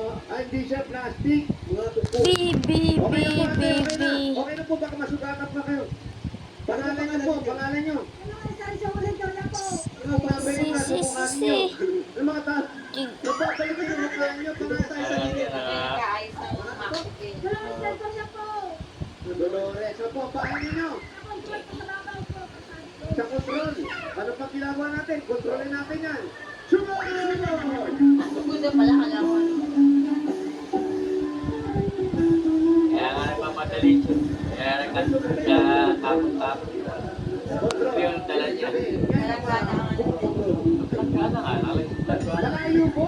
Hindi siya plastic. Mga tuko. B. Okay na po, baka masugakap na kayo. Pangalan niyo po, pangalan niyo. Ano pa ba yung nasa mukha niyo? Ano mga ta? Napapalik yung mukha niyo, pangalan tayo sa gilid. Dolores, ano po, paano niyo? Sa control. Ano pa ginagawa natin? Kontrolin natin yan. Sumunod! Gusto pala kalaman. Kaya nga nagmamadali siya. Kaya nagkakapon-kapon. Ito yung dala niya. Nalagana ang Magkana nga, Malayo po.